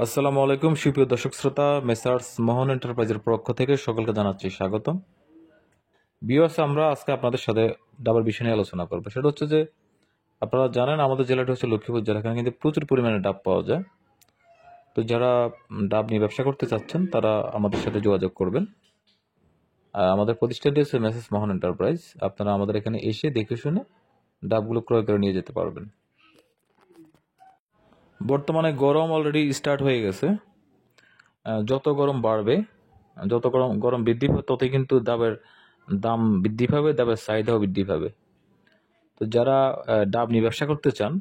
আসসালামু আলাইকুম সুপ্রিয় দর্শক শ্রোতা, মেসার্স মোহন এন্টারপ্রাইজের পক্ষ থেকে সকলকে জানাচ্ছি স্বাগতম। ভিউয়ার্স, আমরা আজকে আপনাদের সাথে ডাবের বিষয় নিয়ে আলোচনা করবো। সেটা হচ্ছে যে আপনারা জানেন আমাদের জেলাটা হচ্ছে লক্ষ্মীপুর জেলা, এখানে কিন্তু প্রচুর পরিমাণে ডাব পাওয়া যায়। তো যারা ডাব নিয়ে ব্যবসা করতে চাচ্ছেন তারা আমাদের সাথে যোগাযোগ করবেন। আমাদের প্রতিষ্ঠানটি হচ্ছে মেসার্স মোহন এন্টারপ্রাইজ। আপনারা আমাদের এখানে এসে দেখে শুনে ডাবগুলো ক্রয় করে নিয়ে যেতে পারবেন। বর্তমানে গরম অলরেডি স্টার্ট হয়ে গেছে। যত গরম বাড়বে, যত গরম গরম বৃদ্ধি পাবে, ততই কিন্তু ডাবের দাম বৃদ্ধি পাবে, ডাবের চাহিদাও বৃদ্ধি পাবে। তো যারা ডাব নিয়ে ব্যবসা করতে চান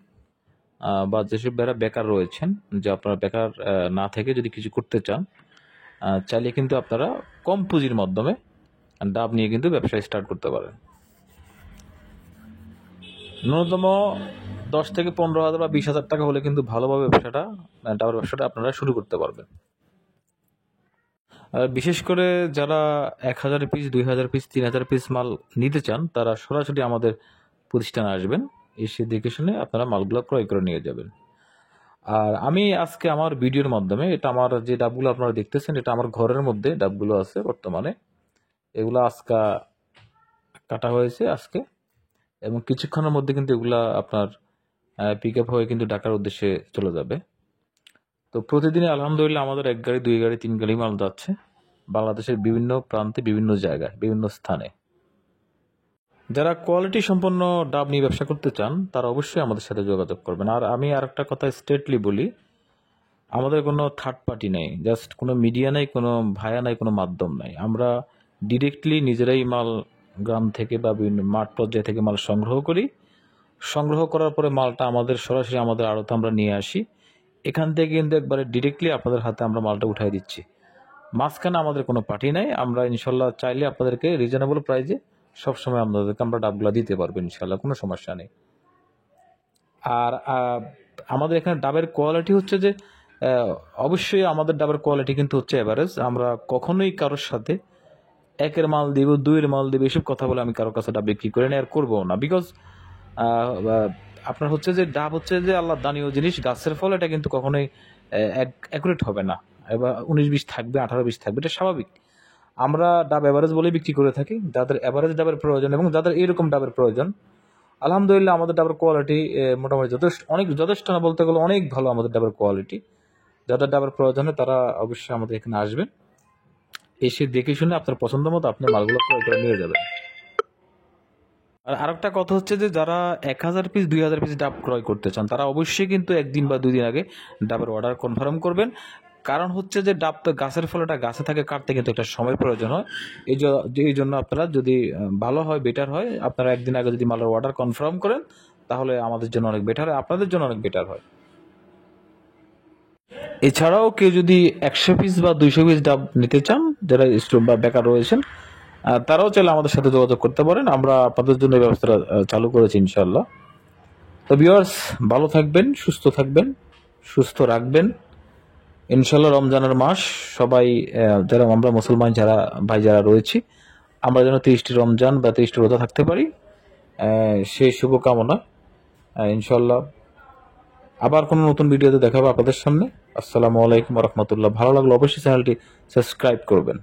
বা যেসব যারা বেকার রয়েছেন, যে আপনারা বেকার না থেকে যদি কিছু করতে চান, চাইলে কিন্তু আপনারা কম পুঁজির মাধ্যমে ডাব নিয়ে কিন্তু ব্যবসা স্টার্ট করতে পারেন। ন্যূনতম 10 থেকে 15 হাজার বা 20 হাজার টাকা হলে কিন্তু ভালোভাবে ডাবের ব্যবসাটা আপনারা শুরু করতে পারবেন। বিশেষ করে যারা 1000 পিস, 2000 পিস, 3000 পিস মাল নিতে চান, তারা সরাসরি আমাদের প্রতিষ্ঠানে আসবেন। এসে দেখে শুনে আপনারা মালগুলো ক্রয় করে নিয়ে যাবেন। আর আমি আজকে আমার ভিডিওর মাধ্যমে, এটা আমার যে ডাবগুলো আপনারা দেখতেছেন, এটা আমার ঘরের মধ্যে ডাবগুলো আছে বর্তমানে। এগুলো আজকে কাটা হয়েছে আজকে, এবং কিছুক্ষণের মধ্যে কিন্তু এগুলা আপনার পিক আপ হয়ে কিন্তু ঢাকার উদ্দেশ্যে চলে যাবে। তো প্রতিদিনই আলহামদুলিল্লাহ আমাদের 1 গাড়ি, 2 গাড়ি, 3 গাড়ি মাল যাচ্ছে বাংলাদেশের বিভিন্ন প্রান্তে, বিভিন্ন জায়গায়, বিভিন্ন স্থানে। যারা কোয়ালিটি সম্পন্ন ডাব নিয়ে ব্যবসা করতে চান তারা অবশ্যই আমাদের সাথে যোগাযোগ করবেন। আর আমি আরেকটা কথা স্ট্রেটলি বলি, আমাদের কোনো থার্ড পার্টি নেই, জাস্ট কোনো মিডিয়া নেই, কোনো ভায়া নাই, কোনো মাধ্যম নাই। আমরা ডিরেক্টলি নিজেরাই মাল গ্রাম থেকে বা বিভিন্ন মাঠ পর্যায় থেকে মাল সংগ্রহ করি। সংগ্রহ করার পরে মালটা আমাদের সরাসরি আমাদের আড়তে আমরা নিয়ে আসি। এখান থেকে কিন্তু একবারে ডিরেক্টলি আপনাদের হাতে আমরা মালটা উঠাই দিচ্ছি। মাঝখানে আমাদের কোনো পার্টি নাই। আমরা ইনশাল্লাহ চাইলে আপনাদেরকে রিজনেবল প্রাইজে সবসময় আপনাদেরকে আমরা ডাবগুলা দিতে পারবো ইনশাল্লাহ, কোনো সমস্যা নেই। আর আমাদের এখানে ডাবের কোয়ালিটি হচ্ছে যে অবশ্যই আমাদের ডাবের কোয়ালিটি কিন্তু হচ্ছে এভারেজ। আমরা কখনোই কারোর সাথে 1-এর মাল দিব, 2-এর মাল দিব, এসব কথা বলে আমি কারোর কাছে ডাব বিক্রি করে নিই আর করবো না। বিকজ আপনার হচ্ছে যে ডাব হচ্ছে যে আল্লাহ দানীয় জিনিস, গাছের ফল, এটা কিন্তু কখনোই অ্যাকুরেট হবে না। এবার 19-20 থাকবে, 18-20 থাকবে, এটা স্বাভাবিক। আমরা ডাব এভারেজ বলেই বিক্রি করে থাকি। যাদের এভারেজ ডাবের প্রয়োজন এবং যাদের এইরকম ডাবের প্রয়োজন, আলহামদুলিল্লাহ আমাদের ডাবের কোয়ালিটি মোটামুটি যথেষ্ট না বলতে গেলে অনেক ভালো আমাদের ডাবের কোয়ালিটি। যাদের ডাবের প্রয়োজন হয় তারা অবশ্যই আমাদের এখানে আসবেন। এসে দেখে শুনে আপনার পছন্দ মতো আপনি মালগুলো ক্রয় করে নিয়ে যাবেন। আর আরেকটা কথা হচ্ছে যে যারা 1000 পিস, 2000 পিস ডাব ক্রয় করতে চান, তারা অবশ্যই কিন্তু 1 দিন বা 2 দিন আগে ডাবের অর্ডার কনফার্ম করবেন। কারণ হচ্ছে যে ডাব তো গাছের ফল, এটা গাছে থাকে, কাটতে কিন্তু একটা সময় প্রয়োজন হয়। এই জন্য আপনারা যদি ভালো হয়, বেটার হয়, আপনারা 1 দিন আগে যদি মালের অর্ডার কনফার্ম করেন, তাহলে আমাদের জন্য অনেক বেটার হয়, আপনাদের জন্য অনেক বেটার হয়। এছাড়াও কেউ যদি 100 পিস বা 200 পিস ডাব নিতে চান, যারা স্টুডেন্ট বা বেকার রয়েছেন, তারাও চাইলে আমাদের সাথে যোগাযোগ করতে পারেন। আমরা আপনাদের জন্য এই ব্যবস্থাটা চালু করেছি ইনশাল্লাহ। তো ভিউয়ার্স, ভালো থাকবেন, সুস্থ থাকবেন, সুস্থ রাখবেন ইনশাল্লাহ। রমজানের মাস, সবাই যারা আমরা মুসলমান যারা ভাই যারা রয়েছি, আমরা যেন 30টি রমজান বা 30টি রোজা থাকতে পারি, সেই শুভকামনা। ইনশাল্লাহ আবার কোনো নতুন ভিডিওতে দেখাবো আপনাদের সামনে। আসসালামু আলাইকুম রহমতুল্লাহ। ভালো লাগলো অবশ্যই চ্যানেলটি সাবস্ক্রাইব করবেন।